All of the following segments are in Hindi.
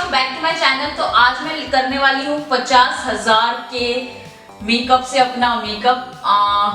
Welcome back to my channel. तो आज मैं करने वाली हूँ 50,000 के मेकअप से अपना मेकअप।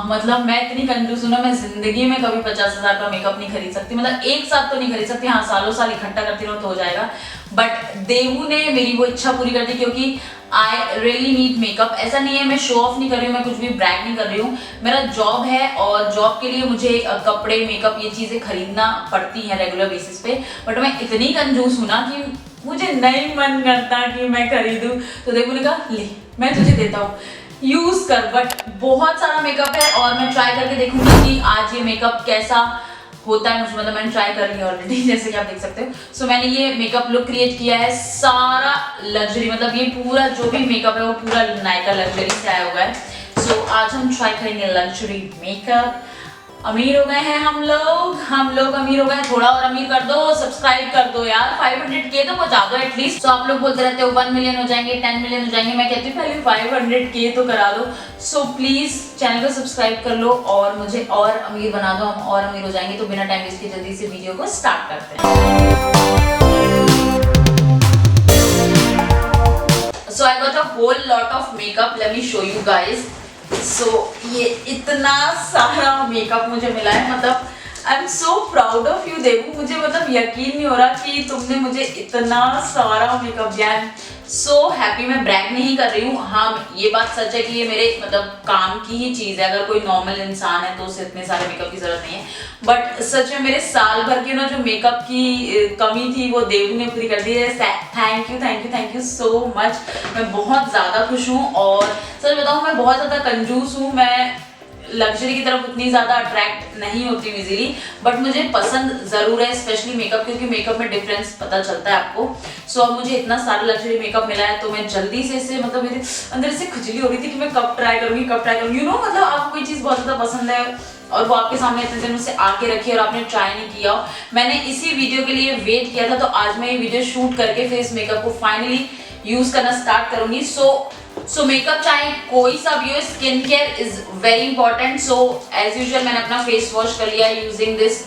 मतलब मैं इतनी कंजूस हूँ ना, मैं जिंदगी में कभी 50,000 का मेकअप नहीं खरीद सकती। मतलब एक साथ तो नहीं खरीद सकती, हाँ सालों साल इकट्ठा करती रहो तो हो जाएगा। बट देवू ने मेरी वो इच्छा पूरी कर दी, क्योंकि आई रियली नीड मेकअप। ऐसा नहीं है मैं शो ऑफ नहीं कर रही हूँ, मैं कुछ भी ब्रैग नहीं कर रही हूँ। मेरा जॉब है और जॉब के लिए मुझे कपड़े, मेकअप, ये चीजें खरीदना पड़ती हैं रेगुलर बेसिस पे। बट मैं इतनी कंजूस हूँ ना कि मुझे नहीं मन करता कि मैं खरीदूं। तो देखो ने कहा ले मैं तुझे देता हूँ, यूज कर। बट बहुत सारा मेकअप है और मैं ट्राई करके देखूंगी कि आज ये मेकअप कैसा होता है मुझे। मतलब मैंने ट्राई कर लिया ऑलरेडी, जैसे कि आप देख सकते हो। सो मैंने ये मेकअप लुक क्रिएट किया है, सारा लग्जरी। मतलब ये पूरा जो भी मेकअप है वो पूरा नायका लग्जरी से आया हुआ है। सो आज हम ट्राई करेंगे लग्जरी मेकअप। अमीर हो गए हैं हम लोग अमीर हो गए। थोड़ा और अमीर कर दो, सब्सक्राइब कर दो यार, 500K तो पहुंचा दो एटलीस्ट। तो आप लोग बोलते रहते हो 1 मिलियन हो जाएंगे, 10 मिलियन हो जाएंगे। मैं कहती हूँ पहले 500K तो करा दो। सो प्लीज चैनल को सब्सक्राइब कर लो और मुझे और अमीर बना दो, हम और अमीर हो जाएंगे। तो बिना टाइम वेस्ट किए जल्दी से वीडियो को स्टार्ट करते हैं। So I got a whole lot of makeup. Let me show you guys. So ये इतना सारा मेकअप मुझे मिला है। मतलब I am so proud of you Devu. मुझे मतलब यकीन नहीं हो रहा कि तुमने मुझे इतना सारा मेकअप दिया है। So happy. मैं ब्रैग नहीं कर रही हूँ, हाँ ये बात सच है कि ये मेरे मतलब काम की ही चीज है। अगर कोई नॉर्मल इंसान है तो उसे इतने सारे मेकअप की जरूरत नहीं है। बट सच में मेरे साल भर की ना जो मेकअप की कमी थी वो देवू ने पूरी कर दी है। Thank you so much. मैं बहुत ज्यादा खुश हूँ और सच बताऊँ मैं बहुत ज्यादा कंजूस हूँ। मैं लग्जरी की तरफ उतनी ज्यादा अट्रैक्ट नहीं होती हूँ इजीली, बट मुझे पसंद जरूर है स्पेशली मेकअप, क्योंकि मेकअप में डिफरेंस पता चलता है आपको। सो अब मुझे इतना सारा लग्जरी मेकअप मिला है तो मैं जल्दी से इसे, मतलब मेरे अंदर से खुजली हो रही थी कि मैं कब ट्राई करूंगी यू नो। मतलब आपको कोई चीज बहुत ज्यादा पसंद है और वो आपके सामने इतने दिनों से आके रखी है और आपने ट्राई नहीं किया। मैंने इसी वीडियो के लिए वेट किया था, तो आज मैं ये वीडियो शूट करके फिर इस मेकअप को फाइनली यूज करना स्टार्ट करूंगी। सो मेकअप चाहे कोई सा भी हो, skin care is very important. So as usual मैंने अपना फेस वॉश कर लिया using this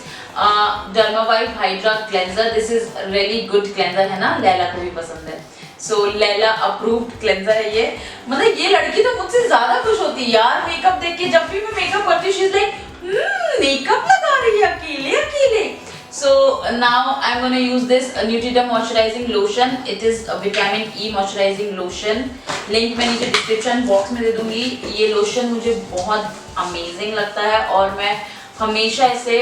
Dermawhite hydra cleanser. This is really good cleanser है ना, लैला को भी पसंद है। सो लैला अप्रूव्ड क्लेंजर है ये। मतलब ये लड़की तो मुझसे ज्यादा खुश होती है यार मेकअप देख के। जब भी मैं मेकअप करती हूँ शी इज लाइक मेकअप लगा रही है अकेले। So now I'm gonna use this Nutriderm moisturizing lotion. It is a vitamin E moisturizing lotion. Link मैं नीचे डिस्क्रिप्शन बॉक्स में दे दूंगी। ये लोशन मुझे बहुत अमेजिंग लगता है और मैं हमेशा इसे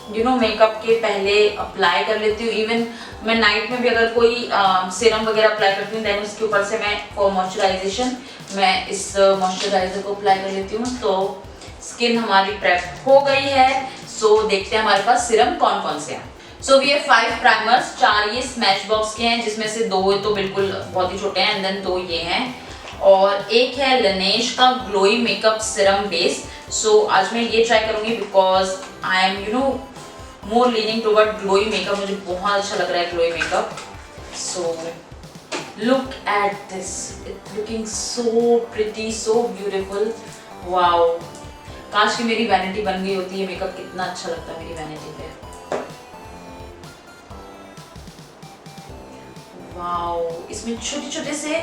मेकअप के पहले अप्लाई कर लेती हूँ। इवन मैं नाइट में भी अगर कोई सीरम वगैरह अप्लाई करती हूँ देन उसके ऊपर से मैं फॉर मॉइस्चराइजेशन मैं इस मॉइस्चराइजर को अप्लाई कर लेती हूँ। तो स्किन हमारी प्रेप हो गई है। सो देखते हैं हमारे पास सीरम कौन कौन से हैं। So we have 5 primers. 4 ये स्मैश बॉक्स के हैं, जिसमें से 2 तो बिल्कुल बहुत ही छोटे हैं एंड देन 2 ये हैं और एक है लनेश का ग्लोई मेकअप सीरम बेस। सो आज मैं ये ट्राई करूंगी because I am more leaning toward glowy makeup. मुझे बहुत अच्छा लग रहा है glowy makeup. So look at this, it's looking so pretty, so beautiful. Wow, काश की मेरी वैनिटी बन गई होती है। मेकअप कितना अच्छा लगता है मेरी वैनिटी पे। वाओ, इसमें छोटे छोटे से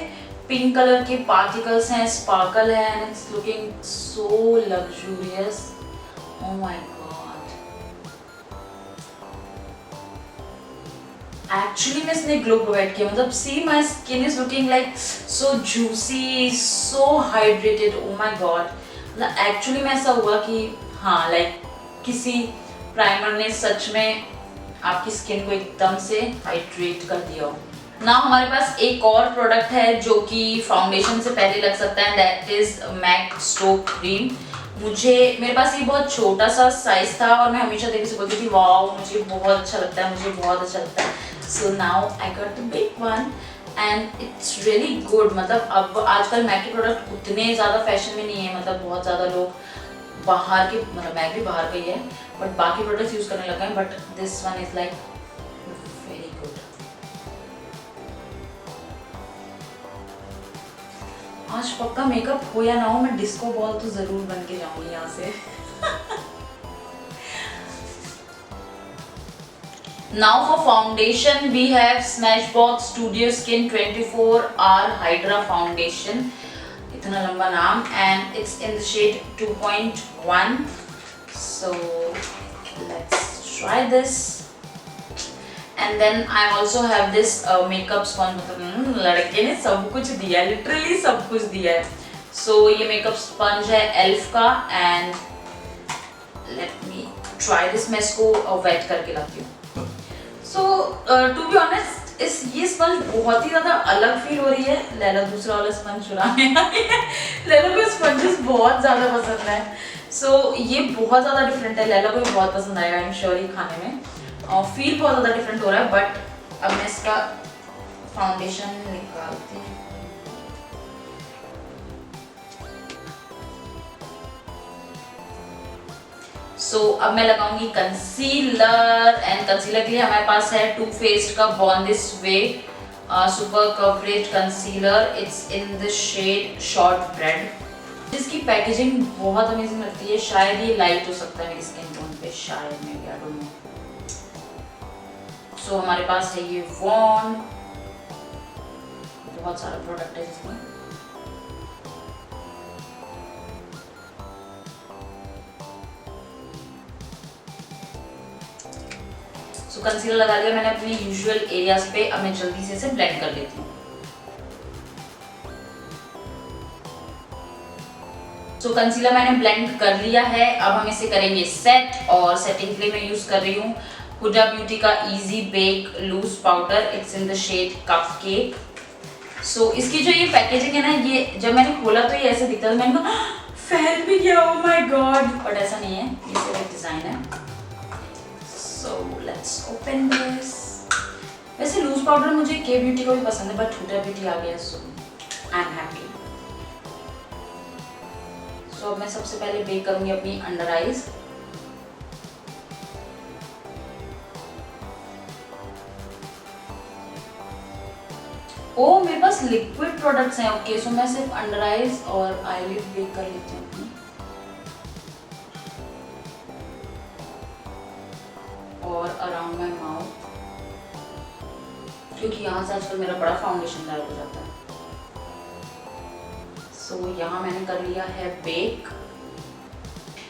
पिंक कलर के पार्टिकल्स हैं, स्पार्कल है and it's looking so luxurious. Oh my God, actually में इसने ग्लो प्रोवाइड किया। मतलब see my skin is looking like so juicy, so hydrated. Oh my God, actually में ऐसा हुआ कि हाँ लाइक किसी प्राइमर ने सच में आपकी स्किन को एकदम से हाइड्रेट कर दिया हो। ना हमारे पास एक और प्रोडक्ट है जो कि फाउंडेशन से पहले लग सकता है, that is MAC strobe cream. मेरे पास ये बहुत छोटा सा साइज था और मैं हमेशा देखने से बोलती थी वाओ मुझे बहुत अच्छा लगता है, मुझे बहुत अच्छा लगता है। So now I got the big one and it's really good. मतलब अब आजकल मैक के प्रोडक्ट उतने ज़्यादा फैशन में नहीं है। मतलब बहुत ज़्यादा लोग बाहर के, मतलब मैक भी बाहर का ही है बट बाकी प्रोडक्ट्स यूज़ करने लगे हैं। But this one is like very good. आज पक्का मेकअप हो या ना हो, मैं डिस्को बॉल तो ज़रूर बन के जाऊँगी यहाँ से। Now for foundation we have Smashbox Studio Skin 24 Hour Hydra Foundation. इतना लंबा नाम, and it's in the shade 2.1. So let's try this. And then I also have this makeup sponge. मतलब लड़के ने सब कुछ दिया है, literally सब कुछ दिया है. So ये makeup sponge है ELF का, and let me try this. मैं इसको wet करके लाती हूँ. So to be honest, ये स्पंज बहुत ही ज़्यादा अलग फील हो रही है. लैला दूसरा वाला स्पंज चुराने आई है. लैला को स्पंजेस बहुत ज़्यादा पसंद है. So ये बहुत ज़्यादा डिफरेंट है. लैला को भी बहुत पसंद आएगा, आई एम श्योर, ये खाने में. और फील बहुत ज़्यादा डिफरेंट हो रहा है. बट अब मैं इसका फाउंडेशन निकालती हूँ. सो अब मैं लगाऊंगी कंसीलर, एंड कंसीलर के लिए हमारे पास है टू फेस्ड का born this way super coverage concealer. It's in the shade shortbread, जिसकी पैकेजिंग बहुत अमेजिंग लगती है. शायद ये लाइट हो सकता है मेरी स्किन टोन पे, शायद में आई डोंट नो. सो हमारे पास है ये वॉन, बहुत सारा प्रोडक्ट है इसमें. तो कंसीलर लगा लिया मैंने अपने यूजुअल एरियाज पे. अब मैं जल्दी से इसे ब्लेंड कर लेती हूँ. तो कंसीलर मैंने ब्लेंड कर लिया है. अब हम इसे करेंगे सेट, और सेटिंग के लिए मैं यूज कर रही हूँ हुडा ब्यूटी का easy bake loose powder. It's in the shade cupcake. So इसकी जो ये पैकेजिंग है ना, ये जब मैंने खोला तो ये ऐसे दिखता था. मैंने कहा फैल भी गया, ओह माय गॉड. बट ऐसा नहीं है, ये सिर्फ एक डिजाइन है. So let's open this. वैसे लूज पाउडर मुझे के ब्यूटी को भी पसंद है, बट हुडा ब्यूटी आ गया, so I'm happy. So अब मैं सबसे पहले बेक करूंगी अपनी अंडर आईज. ओ मेरे पास लिक्विड प्रोडक्ट्स हैं. ओके, सो मैं सिर्फ अंडर आईज और आईलिड बेक कर लेती हूँ अपनी. और अराउंड माई माउथ, क्योंकि यहाँ से आजकल मेरा बड़ा फाउंडेशन गायब हो जाता है. सो यहाँ मैंने कर लिया है बेक.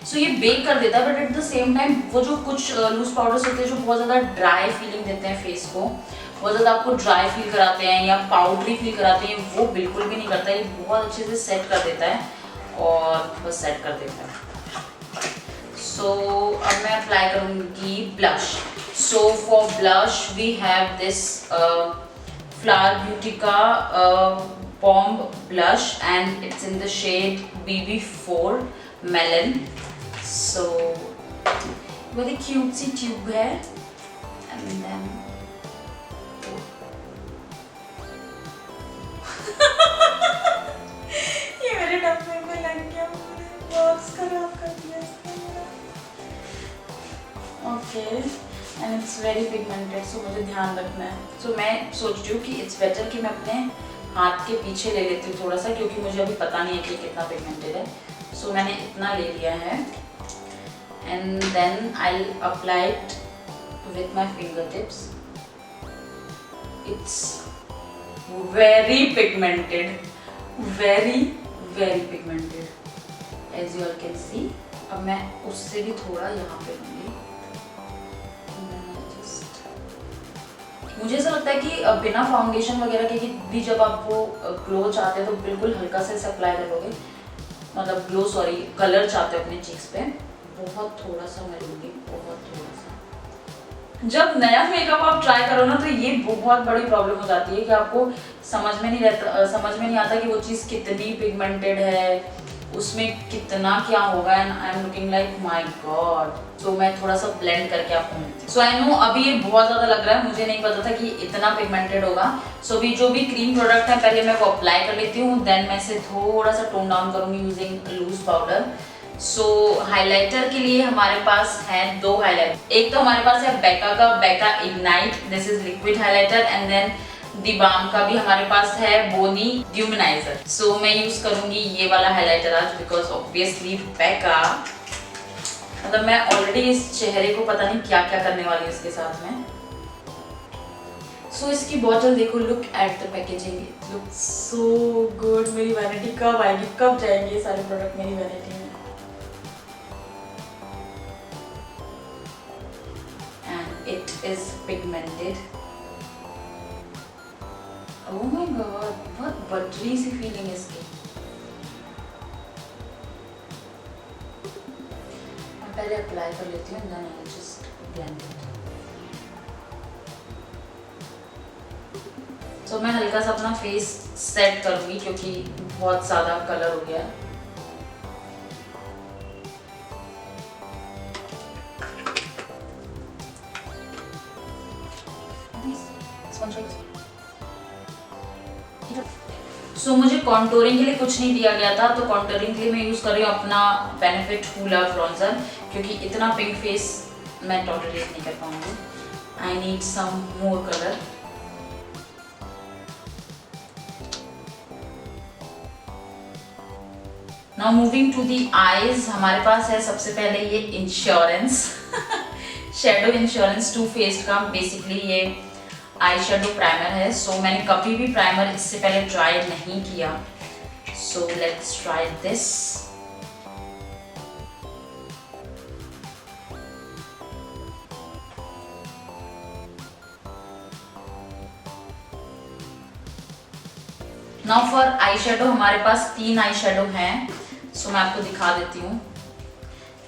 सो ये बेक कर देता है, but at the same time वो जो कुछ लूज पाउडर्स होते हैं जो बहुत ज़्यादा ड्राई फीलिंग देते हैं फेस को, बहुत ज़्यादा आपको ड्राई फील कराते हैं या पाउडरी फील कराते हैं, वो बिल्कुल भी नहीं करता. ये बहुत अच्छे से सेट कर देता है, और बस सेट कर देता है. So अब मैं अप्लाई करूँगी blush. So for blush we have this Flower Beauty का Bomb blush, and it's in the shade BB4 Melon. So very cute C tube है, and then ये मेरे डब्बे में लग गया, बॉक्स खराब कर दिया इसने मेरा. Okay, and it's very pigmented, so मुझे ध्यान रखना है. सो मैं सोच रही हूँ कि इट्स बेटर कि मैं अपने हाथ के पीछे ले लेती हूँ थोड़ा सा, क्योंकि मुझे अभी पता नहीं है कि कितना पिगमेंटेड है. सो मैंने इतना ले लिया है, and then I apply it with my fingertips. It's very pigmented, very very pigmented, as you all can see. अब मैं उससे भी थोड़ा यहाँ पे लूँगी. मुझे ऐसा लगता है कि बिना फाउंडेशन वगैरह के भी जब आप वो ग्लो चाहते हैं तो बिल्कुल हल्का से अप्लाई करोगे, मतलब ग्लो सॉरी कलर चाहते हो अपने चीक्स पे, बहुत थोड़ा सा मैं लूँगी, बहुत थोड़ा सा. जब नया मेकअप आप ट्राई करो ना, तो ये बहुत बड़ी प्रॉब्लम हो जाती है कि आपको समझ में नहीं आता कि वो चीज़ कितनी पिगमेंटेड है, उसमें कितना क्या होगा. And I am looking like my god. So मैं थोड़ा सा ब्लेंड करके आपको मिलती हूँ. सो आई नो अभी ये बहुत ज़्यादा लग रहा है, मुझे नहीं पता था कि इतना पिगमेंटेड होगा. सो अभी जो भी क्रीम प्रोडक्ट है पहले मैं वो अप्लाई कर लेती हूँ, देन मैं इसे थोड़ा सा टोन डाउन करूँगी यूजिंग लूज पाउडर. सो हाइलाइटर के लिए हमारे पास है दो हाइलाइटर. एक तो हमारे पास है बेका का Becca ignite, this is liquid highlighter, and then the balm का भी हमारे पास है बोनी ड्यूमिनाइजर. सो मैं यूज करूंगी ये वाला हाइलाइटर आज, बिकॉज ऑब्वियसली बेका, मतलब मैं ऑलरेडी इस चेहरे को पता नहीं क्या क्या करने वाली हूँ इसके साथ में. सो इसकी बॉटल देखो, look at the packaging, it look so good. मेरी वैनिटी कब आएगी, कब जाएंगे ये सारे प्रोडक्ट मेरी वैनिटी में। And it is pigmented. Oh my god, बहुत बटरी सी फीलिंग है इसकी। मैं पहले अप्लाई कर लेती हूँ, then I just blend it. तो मैं हल्का सा अपना फेस सेट करूंगी क्योंकि बहुत ज़्यादा कलर हो गया है। सो मुझे कॉन्टोरिंग के लिए कुछ नहीं दिया गया था, तो कॉन्टोरिंग के लिए मैं यूज़ कर रही हूँ अपना बेनिफिट हूला ब्रॉन्जर, क्योंकि इतना पिंक फेस मैं टॉलरेट नहीं कर पाऊंगी। I need some more colour. Now moving to the eyes, हमारे पास है सबसे पहले ये insurance shadow insurance Too Faced का बेसिकली ये आई शेडो प्राइमर है। सो मैंने कभी भी प्राइमर इससे पहले ट्राई नहीं किया, so let's try this. Now for eye shadow हमारे पास 3 आई शेडो हैं, सो मैं आपको दिखा देती हूँ।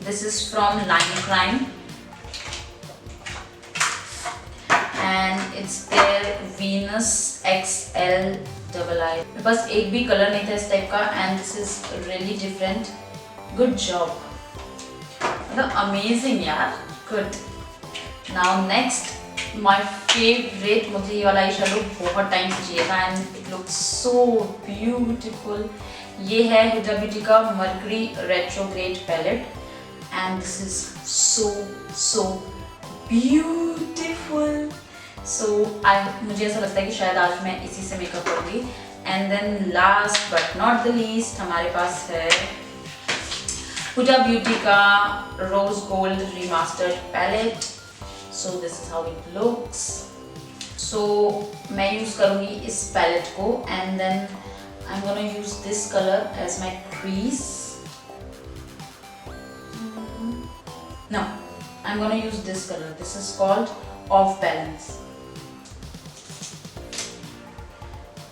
This is from Lime Crime and it's their Venus XL double eye. मेरे पास एक भी कलर नहीं था इस टाइप का, and this is really different. Good job, मतलब अमेजिंग यार, good. Now next my favourite, मुझे ये वाला आई शेडो बहुत टाइम से चाहिए था and it looks so beautiful. ये है हुडा ब्यूटी का Mercury retrograde palette and this is so beautiful. So मुझे ऐसा लगता है कि शायद आज मैं इसी से मेकअप करूँगी। And then last but not the least हमारे पास है हुडा ब्यूटी का rose gold remastered palette. So this is how it looks. So मैं यूज करूंगी इस पैलेट को and then I am gonna use this colour as my crease. No, I am gonna use this colour, this is called off balance.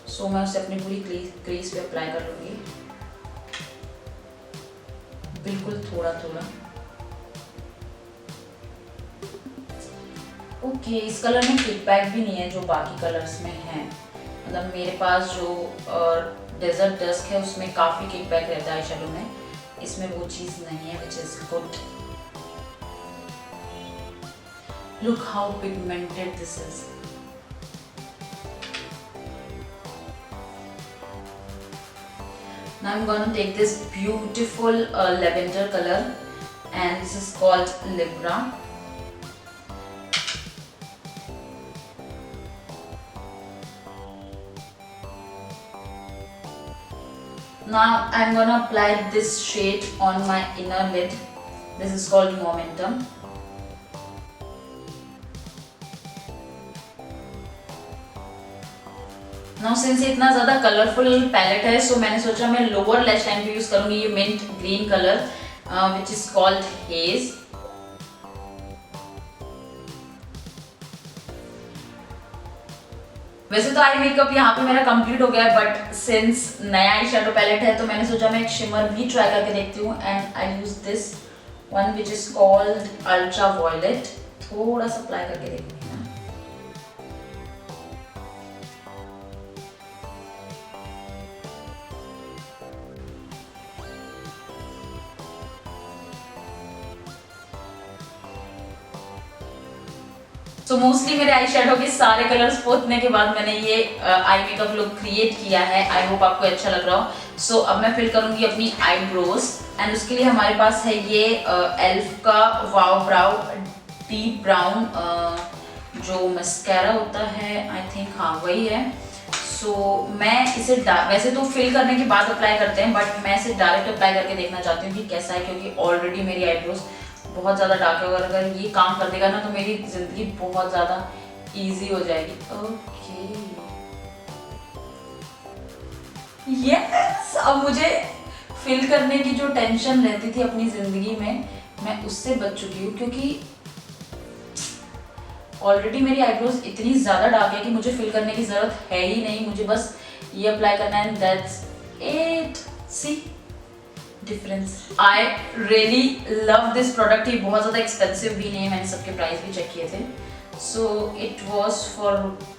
So मैं उसे अपनी पूरी क्रीज पे अप्लाई कर लूंगी, बिल्कुल थोड़ा थोड़ा। ओके, इस कलर में किकबैक भी नहीं है जो बाकी कलर्स में है। मतलब मेरे पास जो डेजर्ट डस्क है उसमें काफ़ी किकबैक रहता है आई शेडो में, इसमें वो चीज़ नहीं है, which is good. Look how pigmented this is. Now I'm going to take this beautiful lavender color and this is called Libra. Now I'm going to apply this shade on my inner lid. This is called Momentum. Now since ये इतना ज़्यादा कलरफुल पैलेट है, सो मैंने सोचा मैं लोअर लैश लाइन पे यूज़ करूँगी ये mint green colour which is called haze. वैसे तो आई मेकअप यहाँ पे मेरा कंप्लीट हो गया है, बट सिंस नया आई शेडो पैलेट है तो मैंने सोचा मैं एक शिमर भी ट्राई करके देखती हूँ and I use this one which is called ultra violet. थोड़ा सा अप्लाई करके देखती हूँ। तो मोस्टली मेरे आई शेडो के सारे कलर्स पोतने के बाद मैंने ये आई मेकअप लुक क्रिएट किया है। आई होप आपको अच्छा लग रहा हो। सो अब मैं फिल करूंगी अपनी आईब्रोज एंड उसके लिए हमारे पास है ये एल्फ का वाव ब्राउ डीप ब्राउन जो मस्कारा होता है, आई थिंक हाँ वही है। सो मैं इसे वैसे तो फिल करने के बाद अप्लाई करते हैं, बट मैं इसे डायरेक्ट अप्लाई करके देखना चाहती हूँ कि कैसा है, क्योंकि ऑलरेडी मेरी आईब्रोज बहुत ज़्यादा डार्क है और अगर ये काम कर देगा ना तो मेरी ज़िंदगी बहुत ज़्यादा इजी हो जाएगी। ओके यस, अब मुझे फिल करने की जो टेंशन रहती थी अपनी जिंदगी में, मैं उससे बच चुकी हूँ, क्योंकि ऑलरेडी मेरी आईब्रोज इतनी ज़्यादा डार्क है कि मुझे फिल करने की ज़रूरत है ही नहीं। मुझे बस ये अप्लाई करना है and that's it. See difference. I really love this product. ये बहुत ज़्यादा एक्सपेंसिव भी नहीं है, मैंने सबके प्राइस भी चेक किए थे। सो इट वॉज फॉर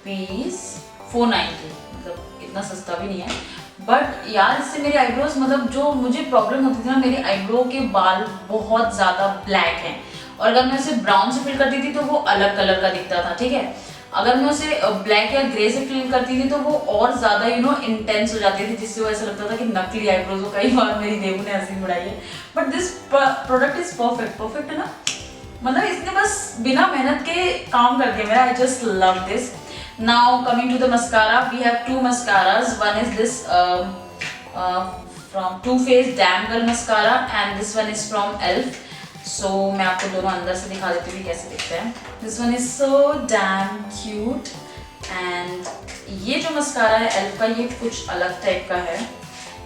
₹490, मतलब इतना सस्ता भी नहीं है। बट यार इससे मेरी आईब्रोज, मतलब जो मुझे प्रॉब्लम होती थी ना, मेरी आईब्रो के बाल बहुत ज़्यादा ब्लैक हैं, और अगर मैं उसे ब्राउन से फिल करती थी तो वो अलग कलर का दिखता था, ठीक है। अगर मैं उसे ब्लैक या ग्रे से फिल करती थी तो वो और ज़्यादा इंटेंस हो जाती थी, जिससे वो ऐसा लगता था कि नकली आईब्रोज हो। कई बार मेरी देवू ने हंसी उड़ाई है, but this product is perfect है ना। मतलब इसने बस बिना मेहनत के काम कर दिया मेरा। I just love this. Now coming to the mascara, we have 2 mascaras. One is this from Too Faced damn girl mascara and this one is from elf. So मैं आपको दोनों अंदर से दिखा देती हूँ कैसे दिखते हैं। This one is so damn cute. And ये जो मस्कारा है एल्फ का, ये कुछ अलग टाइप का है।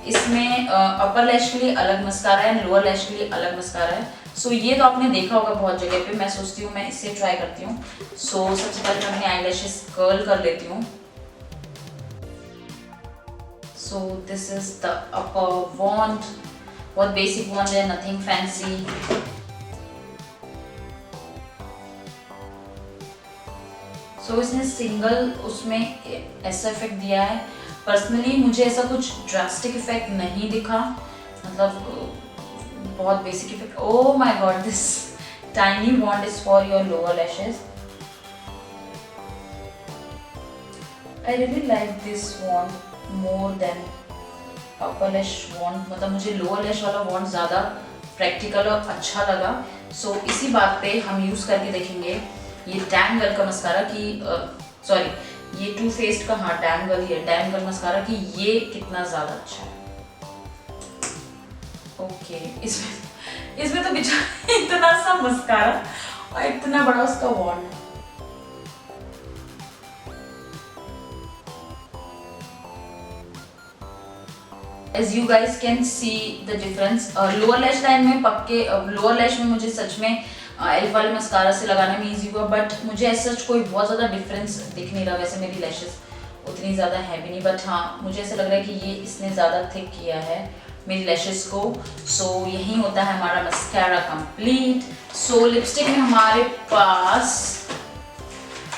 इसमें अपर लैश के लिए अलग मस्कारा है, लोअर लैश के लिए अलग मस्कारा है। सो ये तो आपने देखा होगा बहुत जगह पे। मैं सोचती हूँ मैं इससे ट्राई करती हूँ। सो सबसे पहले मैं अपनी आई लैशेस कर्ल कर लेती हूँ। So this is the upper wand, बहुत बेसिक वॉन्ड है, नथिंग फैंसी। सो इसने सिंगल उसमें ऐसा इफेक्ट दिया है। पर्सनली मुझे ऐसा कुछ ड्रास्टिक इफेक्ट नहीं दिखा, मतलब बहुत basic effect. Oh my god, this tiny wand is for your lower lashes. I really like this wand more than upper lash wand. मतलब मुझे लोअर लैश वाला वॉन्ड ज़्यादा प्रैक्टिकल और अच्छा लगा। सो इसी बात पे हम यूज़ करके देखेंगे ये डैम गर्ल का मस्कारा की, सॉरी ये Too Faced का, हाँ डैम गर्ल ही है, डैम गर्ल मस्कारा की ये कितना ज़्यादा अच्छा है। ओके इसमें तो बेचारा इतना सा मस्कारा और इतना बड़ा उसका वॉन्ड। As you guys can see the difference, lower lash line में पक्के, लोअर लैश में मुझे सच में एल्फ वाले मस्कारा से लगाने में इजी हुआ, बट मुझे ऐसा कोई बहुत ज़्यादा डिफरेंस दिख नहीं रहा। वैसे मेरी लैशेस उतनी ज़्यादा है भी नहीं, बट हाँ मुझे ऐसा लग रहा है कि ये इसने ज़्यादा थिक किया है मेरी लैशेस को। सो यही होता है हमारा मस्कारा कंप्लीट। सो लिपस्टिक में हमारे पास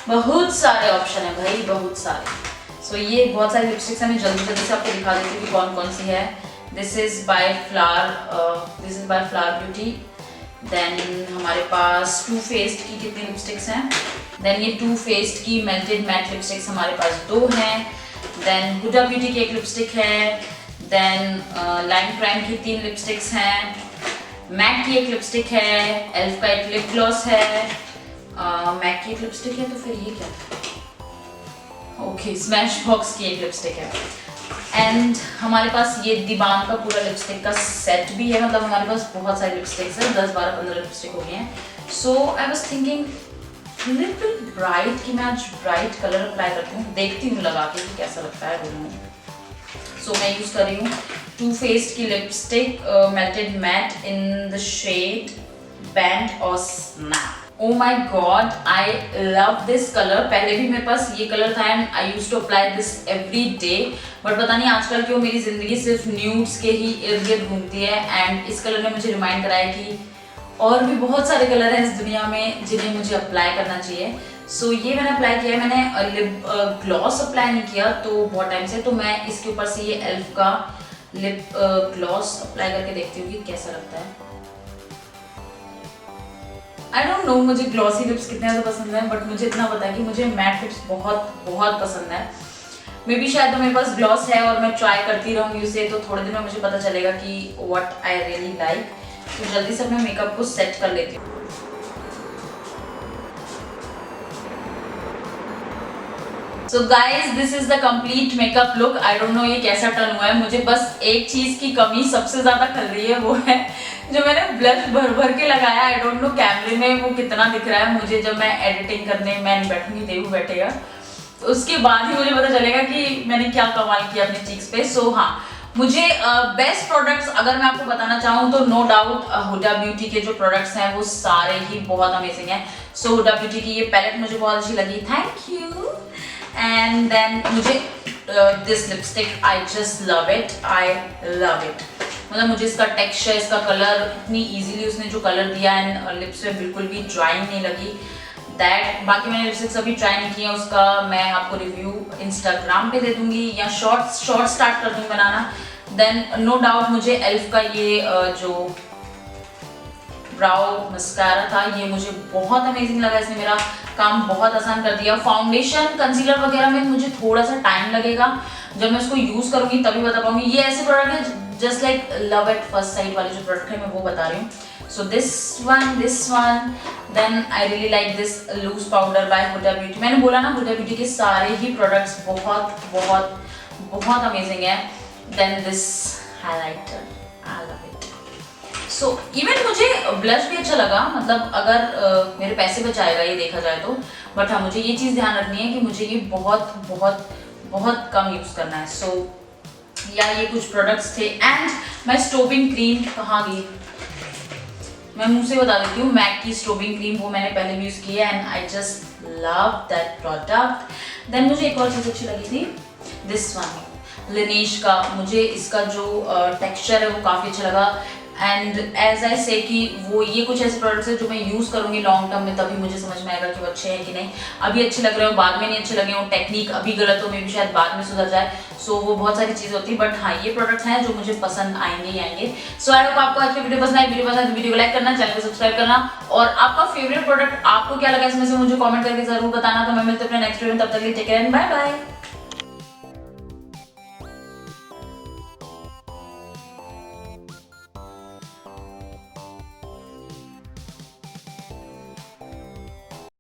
बहुत सारे ऑप्शन है भाई, बहुत सारे। सो ये बहुत सारी लिपस्टिक्स हैं, मैं जल्दी से आपको दिखा देती हूँ कि कौन कौन सी है। This is by flower beauty. Then हमारे पास Too Faced की कितनी लिपस्टिक्स हैं। देन ये Too Faced की मेल्टेड मैट लिपस्टिक्स हमारे पास 2 हैं। देन हुडा ब्यूटी की एक लिपस्टिक है। देन लाइम प्राइम की 3 लिपस्टिक्स हैं। मैक की एक लिपस्टिक है। एल्फ का एक लिप ग्लॉस है। मैक की एक लिपस्टिक है, तो फिर ये क्या, ओके स्मैश बॉक्स की एक लिपस्टिक है। एंड हमारे पास ये दिबांग का पूरा लिपस्टिक का सेट भी है। मतलब हमारे पास बहुत सारी लिपस्टिक्स है, 10, 12, 15 लिपस्टिक हो गई हैं। So I was thinking little bright कि मैं आज ब्राइट कलर अप्लाई करती हूँ, देखती हूँ लगा के कि कैसा लगता है दोनों। सो मैं यूज़ कर रही हूँ Too Faced की lipstick melted matte in the shade band और snap. Oh my God, I love this color। पहले भी मेरे पास ये कलर था and I use to apply this every day, but पता नहीं आजकल क्यों मेरी जिंदगी सिर्फ न्यूड्स के ही इर्द गिर्द घूमती है। एंड इस कलर ने मुझे रिमाइंड कराया कि और भी बहुत सारे कलर हैं इस दुनिया में जिन्हें मुझे अप्लाई करना चाहिए। सो ये मैंने अप्लाई किया है। मैंने लिप ग्लॉस अप्लाई नहीं किया तो बहुत टाइम से, तो मैं इसके ऊपर से ये एल्फ का लिप ग्लॉस अप्लाई करके देखती हूँ कि कैसा लगता है। आई डोंट नो मुझे ग्लॉसी लिप्स कितने ज़्यादा पसंद है, बट मुझे इतना पता है कि मुझे मैट लिप्स बहुत बहुत पसंद है। मे बी शायद तो मेरे पास ग्लॉस है और मैं ट्राई करती रहूँगी उसे, तो थोड़े दिन में मुझे पता चलेगा कि व्हाट आई रियली लाइक। तो जल्दी से अपने मेकअप को सेट कर लेती हूँ। So guys this is the complete makeup look. I don't know ये कैसा टर्न हुआ है, मुझे बस एक चीज की कमी सबसे ज्यादा खल रही है, वो है जो मैंने ब्लश भर भर के लगाया। आई डोंट नो कैमरे में वो कितना दिख रहा है मुझे, जब मैं एडिटिंग करने मैं नहीं बैठूंगी, देवू बैठेगा तो उसके बाद ही मुझे पता चलेगा कि मैंने क्या कमाल किया अपने चीक्स पे। सो हाँ, मुझे बेस्ट प्रोडक्ट्स अगर मैं आपको बताना चाहूँ तो नो डाउट हुडा ब्यूटी के जो प्रोडक्ट्स हैं वो सारे ही बहुत अमेजिंग हैं। सो हुडा ब्यूटी की ये पैलेट मुझे बहुत अच्छी लगी, थैंक यू। एंड देन मुझे this lipstick, I just love it, I love it. मतलब मुझे इसका टेक्सचर, इसका कलर, इतनी इजीली उसने जो कलर दिया एंड लिप्स पे बिल्कुल भी ड्राई नहीं लगी दैट। बाकी मैंने लिपस्टिक्स अभी ट्राई नहीं किया, उसका मैं आपको रिव्यू इंस्टाग्राम पे दे दूंगी या शॉर्ट स्टार्ट कर दूंगी बनाना। देन नो डाउट मुझे एल्फ का ये जो ब्राउ मस्कारा था ये मुझे बहुत अमेजिंग लगा, इसने मेरा काम बहुत आसान कर दिया। फाउंडेशन कंसीलर वगैरह में मुझे थोड़ा सा टाइम लगेगा, जब मैं इसको यूज करूंगी तभी बता पाऊंगी। ये ऐसे प्रोडक्ट है just like love at first sight वाले जो प्रोडक्ट है मैं वो बता रही हूँ। So this one then I really like this loose powder by Huda Beauty. मैंने बोला ना हुडा ब्यूटी के सारे ही प्रोडक्ट्स बहुत बहुत बहुत अमेजिंग है। Then this highlighter, I love it. So even मुझे ब्लश भी अच्छा लगा, मतलब अगर मेरे पैसे बचाएगा ये देखा जाए तो। बट हाँ, मुझे ये चीज़ ध्यान रखनी है कि मुझे ये बहुत बहुत बहुत कम यूज़ करना है। सो या ये कुछ प्रोडक्ट्स थे। एंड माई स्टोबिंग क्रीम कहाँ गई, मैं मुंह से बता देती हूँ, मैक की स्टोबिंग क्रीम, वो मैंने पहले भी यूज़ की है and I just love that product. Then मुझे एक और चीज़ अच्छी लगी थी, दिस वन लिनेश का। मुझे इसका जो टेक्सचर है वो काफ़ी अच्छा लगा एंड एज आई से कि वो ये कुछ ऐसे प्रोडक्ट्स हैं जो मैं यूज़ करूँगी लॉन्ग टर्म में, तभी मुझे समझ में आएगा कि वो अच्छे हैं कि नहीं। अभी अच्छे लग रहे हो, बाद में नहीं अच्छे लगे हो, टेक्निक अभी गलत हो, मे भी शायद बाद में सुधर जाए। सो वो बहुत सारी चीज़ होती है, बट हाँ ये प्रोडक्ट्स हैं जो मुझे पसंद आएंगे ही आएंगे। सो आई होप आपको आज की वीडियो पसंद आई। वीडियो पसंद वीडियो को लाइक करना, चैनल को सब्सक्राइब करना, और आपका फेवरेट प्रोडक्ट आपको क्या लगा इसमें से मुझे कॉमेंट करके जरूर बताना। तो मैं मिलते अपने नेक्स्ट वीडियो में, तब तक के लिए take care and bye bye.